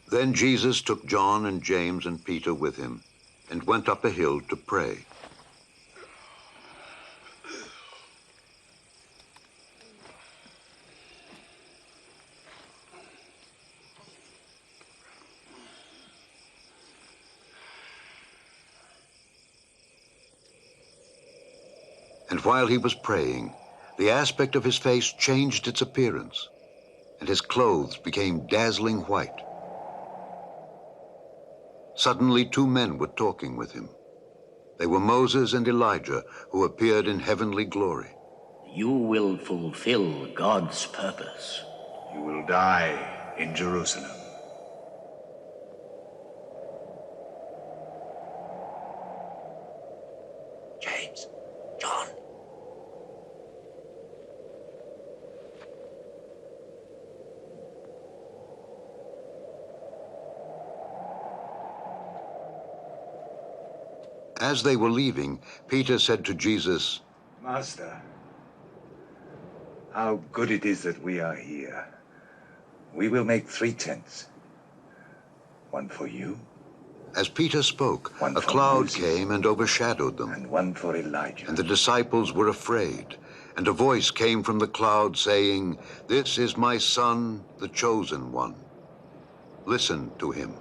Then Jesus took John and James and Peter with him and went up a hill to pray. And while he was praying, the aspect of his face changed its appearance, and his clothes became dazzling white. Suddenly, two men were talking with him. They were Moses and Elijah, who appeared in heavenly glory. You will fulfill God's purpose. You will die in Jerusalem. James, John. As they were leaving, Peter said to Jesus, Master, how good it is that we are here. We will make 3 tents. One for you. As Peter spoke, One a for cloud Moses, came and overshadowed them. and one for Elijah. And the disciples were afraid. And a voice came from the cloud saying, "This is my son, the chosen one. Listen to him."